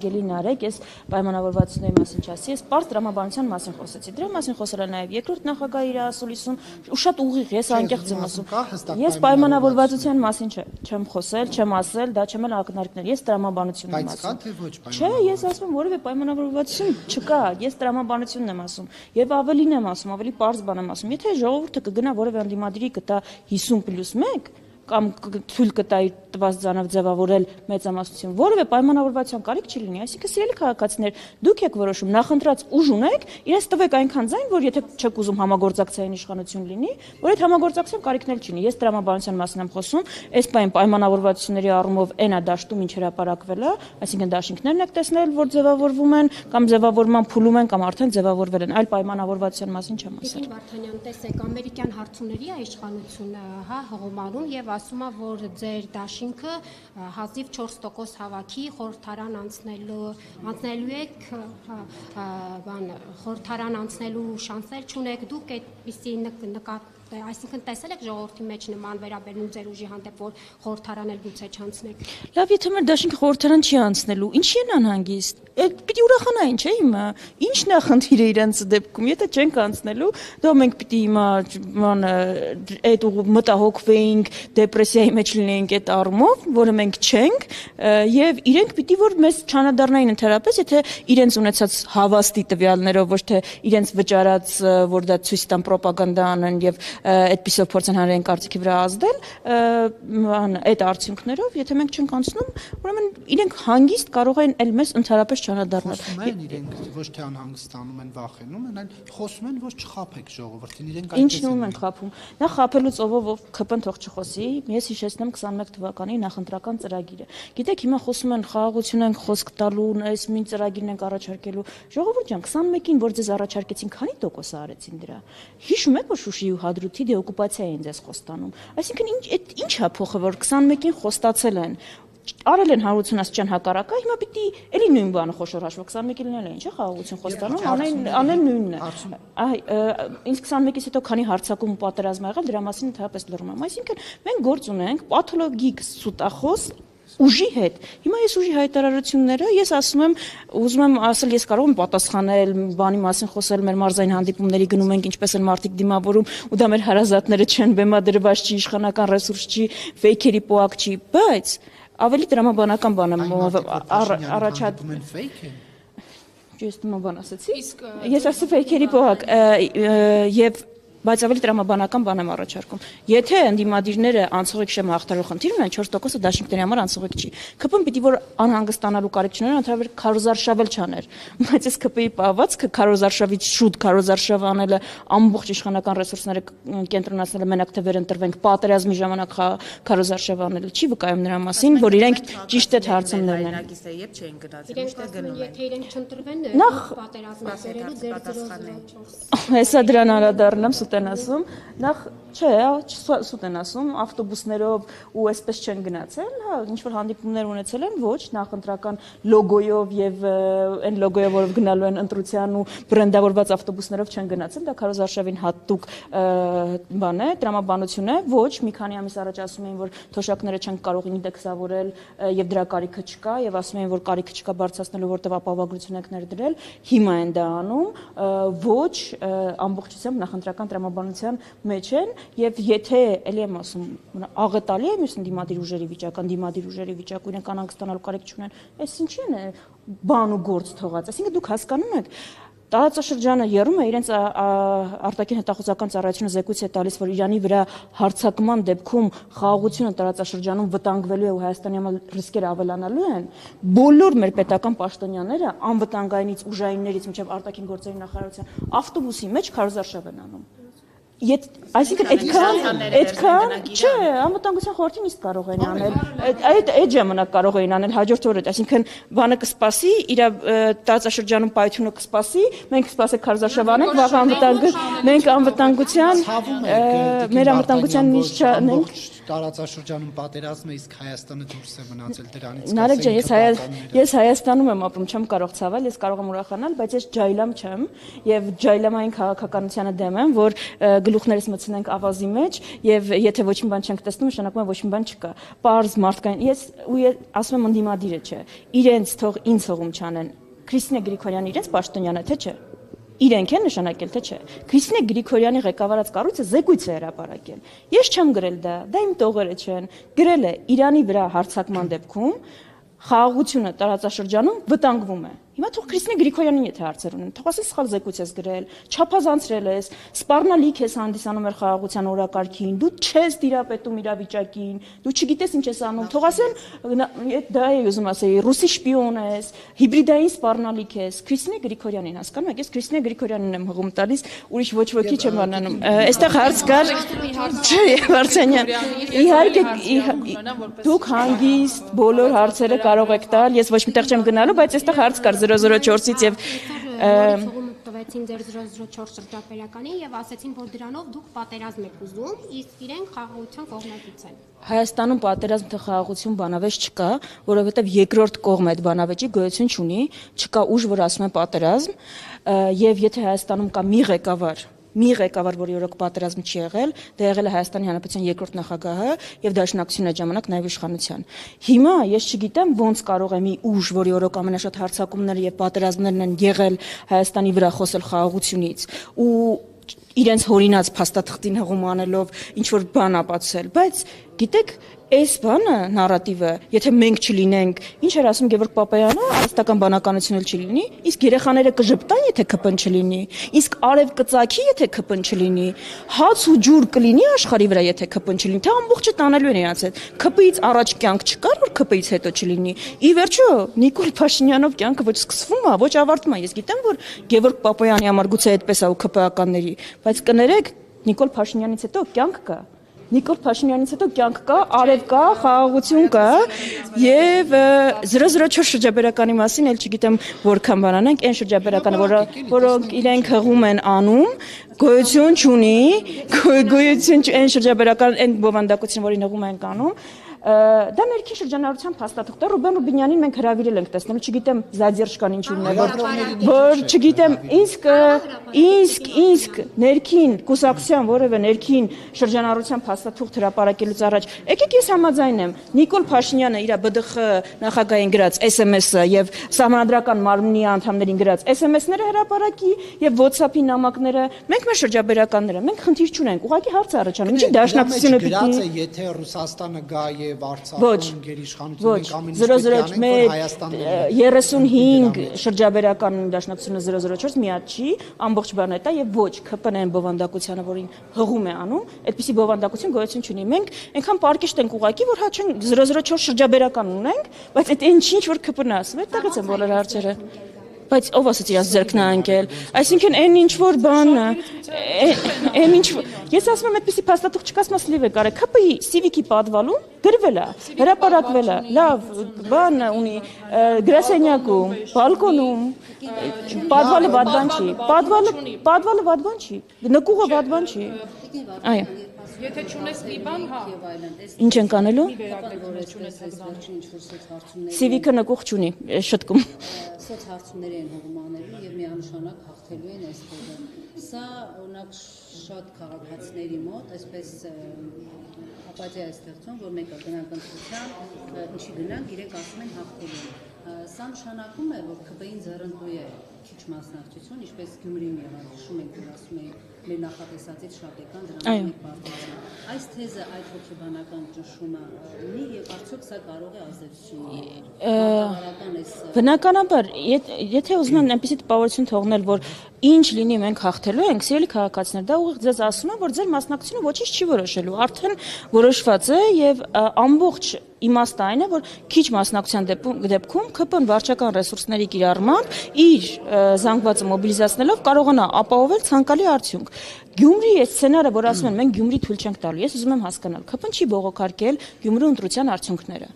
Գելի նարեք, ես պայմանավորվածությունների մասին չասի, ես պարզ տրամաբանության մասին խոսեցի, դրա մասին խոսել է նաև երկրորդ նախագահի իր ասուլիսում, ու շատ ուղիղ, ես անկեղծ եմ ասում, ես պայմանավորվածության մասին չեմ խոսել, չեմ ասել, դա չեմ էլ ակնարկներ, ես տրամաբանությունն եմ ասում, չէ, ես ասում եմ, որևէ պայմանավորվածություն չկա, ես տրամաբանությունն եմ ասում, եւ ավելին եմ ասում, ավելի պարզ բան եմ ասում, եթե ժողովուրդը կգնա որևէ անդիմադիրի կտա 50+1 կամ թույլ կտա իր տված ձանով ձևավորել մեծամասնություն, որևէ պայմանավորվածության կարիք չի լինի, այսինքն սիրելի քաղաքացիներ, դուք եք որոշում, նախընտրած ուժ ունեք, իրենց տվեք այնքան ձայն, որ եթե չեք ուզում համագործակցային իշխանություն լինի, որ այդ համագործակցության կարիքն էլ չի լինի, ես տրամաբանության մասին եմ խոսում, այս պայմանավորվածությունների առումով այնա դաշտում ինչ հրապարակվել է, այսինքն դաշինքներն եք տեսնել, որ ձևավորվում են կամ ձևավորման փուլում են կամ արդեն ձևավորվել են, այլ պայմանավորվածության մասին չեմ ասել։ Վարդանյան, տեսեք, ամերիկյան հարցումների իշխանությունը, հղումանում եւ ասում է, որ ձեր դաշինքը հազիվ 4% հավաքի խորհրդարան անցնելու եք, խորհրդարան անցնելու շանսեր չունեք, դուք այդպիսի այսինքն տեսել եք ժողովրդի մեջ նման վերաբերում ձեր ուժի հանդեպ, որ խորհրդարան էլ գուցե չանցնեք։ Լավ, եթե մեր դաշինքը խորհրդարան չի անցնելու, ինչի են անհանգիստ։ Պիտի ուրախանային, չէ՞ հիմա։ Ինչն է խնդիրը իրենց դեպքում, եթե չենք անցնելու, դա մենք պիտի հիմա այդ մտահոգվեինք, դեպրեսիայի մեջ լինեինք այդ առումով, որը մենք չենք, եւ իրենք պիտի որ մեզ չանադառնային ընդհանրապես, եթե իրենց ունեցած հավաստի տվյալներով, ոչ թե իրենց վճարած, որ դա ցույց տան ռոպագանդա անեն եւ այդպիսով փորձեն հանրային կարծիքի վրա ազդել, այդ արդյունքներով, եթե մենք չենք անցնում, ուրեմն իրենք հանգիստ կարող են էլ մեզ ընդհանրապես չանադառնալ։ Խոսում են իրենք ոչ թե անհանգստանում են, վախենում են, այլ խոսում են, որ չխաբեք ժողովրդին, իրենք Ինչն են խաբում։ Նա խաբելու ծովով ԿՊ-ն թող չխոսի, ես հիշեցնեմ 21 թվականի նախընտրական ծրագիրը։ Գիտեք, հիմա խոսում են խաղաղություն ենք խոսք տալու, այս մին ծրագիրն ենք առաջարկելու։ Ժողովուրդ ջան, 21-ին որ ձեզ առաջարկեցին, քանի տոկոս արեցին դրա։ Հիշում եք, որ Շուշիի ու Հադրութի դեօկուպացիա էին ձեզ խոստանում։ Այսինքն ինչ է փոխը, որ 21-ին խոստացել են, արել են Հարություն Ասատրյան հակառակը, հիմա պիտի էլի նույն բանը խոշոր հաշվով 21-ին լինել է, ինչ է խաղաղություն խոստանում, անել նույնն է։ Ինձ 21-ից հետո քանի հարձակում ու պատերազմ ա եղել, դրա մասին ընդհանրապես լռում եմ։ Այսինքն մենք գործ ունենք պաթոլոգիկ սուտախոս ուժի հետ։ Հիմա ես ուժի հայտարարությունները, ես ասում եմ, ուզում եմ ասել, ես կարող եմ պատասխանել, բանի մասին խոսել, մեր մարզային հանդիպումների գնում ենք, ինչպես են մարդիկ դիմավորում, ու դա մեր հարազատները չեն, բեմադրված չի, իշխանական ռեսուրս չի, ֆեյքերի պոակ չի, բայց ավելի տրամաբանական բան եմ առաջադեմ։ Ես տրամաբան ասեցի։ Ես ասում ֆեյքերի պոակ եւ բայց ավելի տրամաբանական բան եմ առաջարկում։ Եթե ընդդիմադիրները անցողիկ շեմ հաղթարու խնդիր ունեն, 4%-ը դաշինքների համար անցողիկ չի։ ԿՊ-ն պիտի որ անհանգստանալու կարիք չունենա, ընդհանրապես քարոզարշավել չաներ։ Բայց այս ԿՊ-ի պահվածքը քարոզարշավից շուտ քարոզարշավ անելը, ամբողջ իշխանական ռեսուրսները կենտրոնացնելը, մենակ թե վերընտրվենք պատերազմի ժամանակ քարոզարշավ անելը չի վկայում նրա մասին, որ իրենք ճիշտ է հարցումներն են։ Իրենք ասում են, եթե իրենք չընտրվեն, պատերազմը ծերելու ձեր 004։ Հեսա դրան անդրադառնամ սուտ են ասում, նախ չէ, սուտ են ասում, ավտոբուսներով ու այսպես չեն գնացել, հա, ինչ-որ հանդիպումներ ունեցել են, ոչ, նախընտրական լոգոյով եւ այն լոգոյով, որով գնալու են ընտրության ու բրենդավորված ավտոբուսներով չեն գնացել, դա Քարոզարշավին հատուկ բան է, տրամաբանություն է, ոչ, մի քանի ամիս առաջ ասում էին, որ թոշակները չեն կարող ինդեքսավորել եւ դրա կարիքը չկա եւ ասում էին, որ կարիքը չկա բարձրացնելու, որտեղ ապահովագրություն եք ներդրել, հիմա են դա անում, ոչ, ամբողջությամբ նախընտրական տրամաբանության մեջ են եւ եթե ելի եմ ասում աղետալի է մյուս դիմադիր ուժերի վիճակ, իրենք անհանգստանալու կարիք չունեն, այս ինչի են բան ու գործ թողած, այսինքն դուք հասկանում եք տարածաշրջանը եռում է իրենց արտաքին հետախուզական ծառայությունը զեկույց է տալիս, որ Իրանի վրա հարձակման դեպքում խաղաղությունը տարածաշրջանում վտանգվելու է ու Հայաստանի համար ռիսկերը ավելանալու են, բոլոր մեր պետական պաշտոնյաները անվտանգայինից ուժայիններից մինչև արտաքին գործերի նախարարության ավտոբուսի մեջ քարոզարշավ են անում։ Այսինքն այդքան, չէ, անվտանգության խորհրդին իսկ կարող են անել, այդ ժամանակ կարող են անել հաջորդ օրը, այսինքն բանը կսպասի, իր տարածաշրջանում պայթյունը կսպասի, մենք կսպասենք քարոզարշավ անենք, վաղ մենք անվտանգության, մեր անվտանգության նիշ չանենք։ տարածաշրջանում պատերազմը, իսկ Հայաստանը դուրս է մնացել դրանից։ Նարեկ ջան, ես Հայաստանում եմ ապրում, չեմ կարող ցավել, ես կարող եմ ուրախանալ, բայց ես ջայլամ չեմ եւ ջայլամային քաղաքականությանը դեմ եմ, որ գլուխներս մտցնենք ավազի մեջ եւ եթե ոչ մի բան չենք տեսնում, նշանակում է ոչ մի բան չկա։ Պարզ մարդկային, ես ասում եմ ընդդիմադիրը չէ։ Իրենց թող ինձ հողում չանեն։ Քրիստինե Գրիգորյանը իրենց պաշտոնյանը թե չէ։ Իրենք են նշանակել թե չէ։ Քրիստինե Գրիգորյանի ղեկավարած կառույցը զեկույց է հրապարակել։ Ես չեմ գրել դա իմ տողերը չեն։ Գրել է Իրանի վրա հարձակման դեպքում խաղաղությունը տարածաշրջանում վտանգվում է։ Հիմա թող Քրիստինե Գրիգորյանին եթե հարցեր ունեն, թող ասեն սխալ զեկույց ես գրել, չափազանցրել ես, սպառնալիք ես հանդիսանում էր խաղաղության օրակարգին, դու չես դիրապետում իրավիճակին, դու չգիտես ինչ ես անում, թող ասեն դա է ուզում ասեի, ռուսի շպիոն ես, հիբրիդային սպառնալիք ես, Քրիստինե Գրիգորյանին հասկանում եք, ես Քրիստինե Գրիգորյանին եմ հղում տալիս, ուրիշ ոչ ոքի չեմ անանում։ Այստեղ հարց կար, չէ, Վարդանյան, իհարկե դուք հանգիստ բոլոր հարցերը կարող եք տալ, ես ոչ միտեղ չեմ գնալու, բայց այստեղ հարց կար 004-ից եւ տվեցին ձեր 004 շրջապերականին եւ ասեցին, որ դրանով դուք պատերազմ եք ուզում, իսկ իրենք խաղաղության կողմնակից են։ Հայաստանում պատերազմ թե խաղաղություն բանավեճ չկա, որովհետեւ երկրորդ կողմը այդ բանավեճի գոյություն չունի, չկա ուժ, որ ասում է պատերազմ, եւ եթե Հայաստանում կա մի ղեկավար, որի օրոք պատերազմ չի եղել, դա եղել է Հայաստանի Հանրապետության երկրորդ նախագահը եւ Դաշնակցությունը ժամանակ նաեւ իշխանության։ Հիմա ես չգիտեմ ոնց կարող է մի ուժ, որի օրոք ամենաշատ հարձակումները եւ պատերազմներն են եղել Հայաստանի վրա խոսել խաղաղությունից ու իրենց հորինած փաստաթղթին հղում անելով ինչ որ բան ապացուցել, բայց գիտեք այս բանը նարատիվը, եթե մենք չլինենք, ինչ էր ասում Գևորգ Պապայանը, արհեստական բանականություն էլ չլինի, իսկ երեխաները կժպտան, եթե ԿՊ-ն չլինի, իսկ արև կծակի, եթե ԿՊ-ն չլինի, հաց ու ջուր կլինի աշխարհի վրա, եթե ԿՊ-ն չլինի, թե ամբողջը տանելու են իրաց հետ։ ԿՊ-ից առաջ կյանք չկար, որ ԿՊ-ից հետո չլինի։ Ի վերջո, Նիկոլ Փաշինյանով կյանքը ոչ սկսվում է, ոչ ավարտվում է։ Ես գիտեմ, որ Գևորգ Պապայանի համար գուցե այդպես է ու ԿՊ-ականների, բայց կներեք, Նիկոլ Փաշինյանից հետո կյանք կա։ Նիկոլ Փաշինյանից հետո կյանք կա, արև կա, խաղաղություն կա եւ 004 շրջաբերականի մասին էլ չգիտեմ որքան բան անենք, այն շրջաբերականը, որոնք իրենք հղում են անում, գոյություն չունի, այն շրջաբերական այն բովանդակությունը, որին հղում են անում, դա ներքին շրջանառության փաստաթուղթ է, Ռուբեն Ռուբինյանին մենք հրավիրել ենք տեսնել, չգիտեմ Զադերշկան ինչու՞ն է, որ չգիտեմ, իսկ ներքին կուսակցության որևէ ներքին շրջանառության փաստաթուղթ հրապարակելուց առաջ, եկեք ես համաձայն եմ, Նիկոլ Փաշինյանը իր ԲԴԽ նախագահին գրած SMS-ը եւ Սահմանադրական մարմնի անդամներին գրած SMS-ները հրապարակի եւ WhatsApp-ի նամակները, մենք մեր շրջաբերականները, մենք խնդիր չունենք, ուղղակի հարց առաջանում, ինչի Դաշնակցությունը գիտի, եթե Ռուսաստանը գա եւ Արցախում գերիշխանություն մենք ամեն ինչ պետք է անենք, որ Հայաստանը 35 շրջաբերական Դաշնակցությունը 004 միած չի, ամբողջ բանը դա եւ ոչ ԿՊՆ բովանդակությանը, որին հղում է անում, այդպիսի բովանդակություն գոյություն չունի։ Մենք այնքան պարկեշտ ենք ուղակի, որ հա չեն 004 շրջաբերական ունենք, բայց այդ ինչ որ ԿՊՆ ասում է, այդտեղից են բոլոր հարցերը։ Բայց ով ասաց իրաց ձեռքն անկել, այսինքն այն ինչ որ բանը, այն ինչ ես ասում եմ այդպեսի փաստաթուղթ չկա, ասում լիվ է կարը ԿՊ-ի Civic-ի պատվալում գրվել է, հրապարակվել է, լավ, բան ունի գրասենյակում, բալկոնում, պատվալը վատ բան չի, պատվալը վատ բան չի, նկուղը վատ բան չի, այո։ Եթե չունես մի բան, հա։ Ինչ ենք անելու։ Civic-ը նկուղ չունի, շտկում։ Սոց հարցումներ են հողում անելու եւ միանշանակ հաղթելու են այստեղ։ Սա օրինակ շատ քաղաքացիների մոտ այսպես ապաթիա է ստեղծում, որ մենք գնանք ընտրության, ինչի գնանք, իրենք ասում են հաղթելու են։ Սա նշանակում է, որ ԿՊ-ին ձեռնտու է քիչ մասնակցություն, ինչպես Գյումրիում եղավ, հիշում ենք, որ ասում էին մեր նախատեսածից շատ եկան դրանով մեկ բարձրացան։ Այս թեզը, այդ հոգեբանական ճնշումը ունի եւ արդյոք սա կարող է ազդեցություն։ Բնականաբար, եթե ուզում են այնպեսի տպավորություն թողնել, որ ինչ լինի մենք հաղթելու ենք, սիրելի քաղաքացիներ, դա ուղիղ ձեզ ասում է, որ ձեր մասնակցությունը ոչինչ չի որոշելու, արդեն որոշված է եւ ամբողջ իմաստը այն է, որ քիչ մասնակցության դեպքում ԿՊ-ն վարչական ռեսուրսների կիրառմամբ իր զանգվածը մոբիլիզացնելով կարողանա ապահովել ցանկալի արդյունք։ Գյումրի այս սցենարը, որ ասում են մենք Գյումրի թույլ չենք տալու, ես ուզում եմ հասկանալ, ԿՊ-ն չի բողոքարկել Գյումրու ընտրության արդյունքները։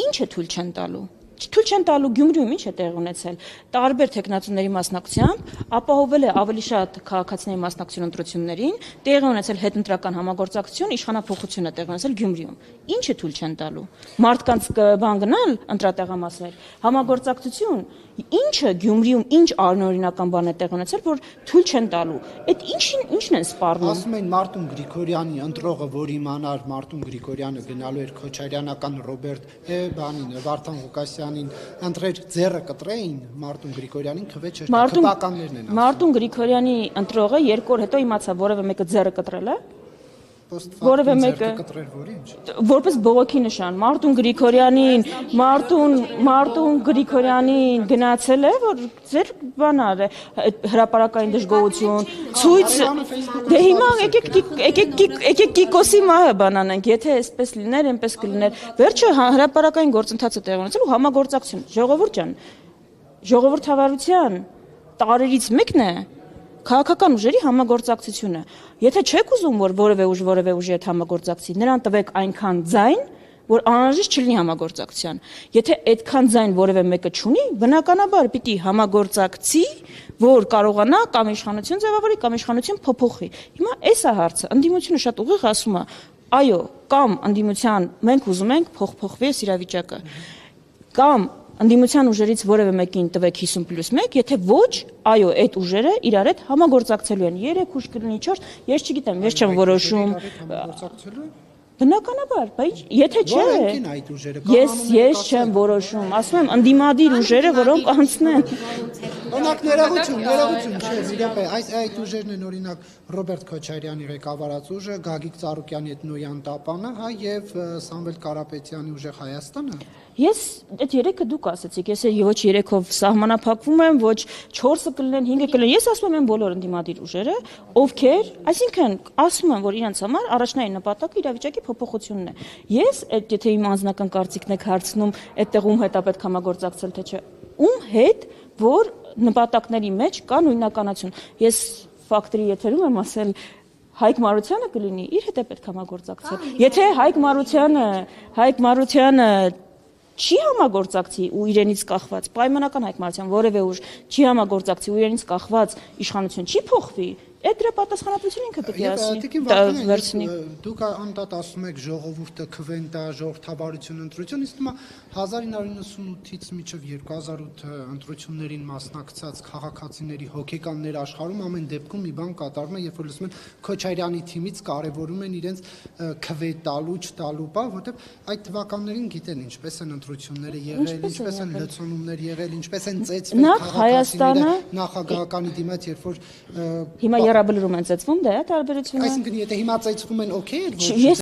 Ինչ է թույլ չեն տալու։ թույլ չեն տալու Գյումրիում ինչ է տեղի ունեցել։ Տարբեր տեխնացուների մասնակցությամբ ապահովել է ավելի շատ քաղաքացիների մասնակցություն ընտրություններին, տեղի ունեցել հետընտրական համագործակցություն, իշխանափոխություն է տեղի ունեցել Գյումրիում։ Ինչը թույլ չեն տալու։ Մարդկանց բան գնալ ընտրատեղամասեր, համագործակցություն, ինչը Գյումրիում ինչ անօրինական բան է տեղի ունեցել, որ թույլ չեն տալու։ Այդ ինչն են սպառնում։ Ասում են Մարտուն Գրիգորյանի ընտրողը, որ իմանար Մարտուն Գրիգորյանը գնալու էր Քոչարյանական Ռոբերտ բանին Վարդան Ղուկասյանին ընտրեր ձեռը կտրեին Մարտուն Գրիգորյանին քվեջ էր քվականներն են։ Մարտուն Գրիգորյանի ընտրողը 2 օր հետո իմացա, որևէ մեկը ձեռը կտրել է։ Որևէ մեկը կտրեր որ ինչ։ Որպես բողոքի նշան Մարտուն Գրիգորյանին գնացել է, որ ձեր բանար է հրապարակային դժգոհություն, ցույց։ Դե հիմա եկեք Կիկոսի մահը բանանենք, եթե այսպես լիներ, այնպես կլիներ։ Վերջը հրապարակային գործընթացը տեղի ունեցել ու համագործակցություն։ Ժողովուրդ ջան, ժողովրդավարության տարերից մեկն է քաղաքական ուժերի համագործակցությունը։ Եթե չեք ուզում, որ որևէ ուժի հետ համագործակցի, նրան տվեք այնքան ձայն, որ անհրաժեշտ չլինի համագործակցության։ Եթե այդքան ձայն որևէ մեկը չունի, բնականաբար պիտի համագործակցի, որ կարողանա կամ իշխանություն ձևավորի, կամ իշխանություն փոփոխի։ Հիմա էս է հարցը։ Ընդդիմությունը շատ ուղիղ ասում է, այո, կամ ընդդիմության մենք ուզում ենք փոխվի այս իրավիճակը։ Կամ ընդդիմության ուժերից որևէ մեկին տվեք 50+1, եթե ոչ, այո, այդ ուժերը իրար հետ համագործակցելու են 3 ուժ կլինի 4, ես չգիտեմ, ես չեմ որոշում։ Բնականաբար, բայց եթե չէ, ես չեմ որոշում, ասում եմ ընդդիմադիր ուժերը, որոնք անցնեն։ Օրինակ ներողություն, չէ, իրապես այդ ուժերն են օրինակ Ռոբերտ Քոչարյանի ղեկավարած ուժը, Գագիկ Ծառուկյանի Էթնոյան տապանը, հա եւ Սամվել Կարապետյանի ուժը Հայաստանը։ Ես այդ 3-ը դուք ասացիք, ես ոչ 3-ով սահմանափակվում եմ, ոչ 4-ը կլինեն, 5-ը կլինեն։ Ես ասում եմ բոլոր ընդդիմադիր ուժերը, ովքեր, այսինքն ասում եմ, որ իրենց համար առաջնային նպատակը իրավիճակի փոփոխությունն է։ Ես եթե իմ անձնական կարծիքն եք հարցնում, այդտեղ ում հետ է պետք համագործակցել, թե չէ, ում հետ, որ նպատակների մեջ կա նույնականություն։ Ես ֆակտորի եթերում եմ ասել Հայկ Մարությանը կլինի, իր հետ է պետք համագործակցել։ Եթե Հայկ Մարությանը չի համագործակցի ու իրենից կախված, պայմանական Հայկ Մարությանը որևէ ուժ չի համագործակցի ու իրենից կախված իշխանություն չի փոխվի, այդ դրա պատասխանատվությունը ինքը պետք է ասի։ Դուք անդադ ասում եք ժողովուրդը քվեն տա, ժողովրդավարություն ընտրություն, իսկ հիմա 1998-ից մինչև 2008 ընտրություններին մասնակցած քաղաքացիների հոգեկաններ աշխարհում ամեն դեպքում մի բան կատարվում է, երբ որ լսում են Քոչարյանի թիմից կարևորում են իրենց քվե տալու, չտալու, որովհետև այդ թվականներին գիտեն ինչպես են ընտրությունները եղել, ինչպես են լցոնումներ եղել, ինչպես են ծեծվել քաղաքացիները նախագահականի դիմաց, երբ որ Հիմա երաբլուրում են ծեծվում, դա է տարբերությունը։ Այսինքն եթե հիմա ծեծվում են, օքեյ է։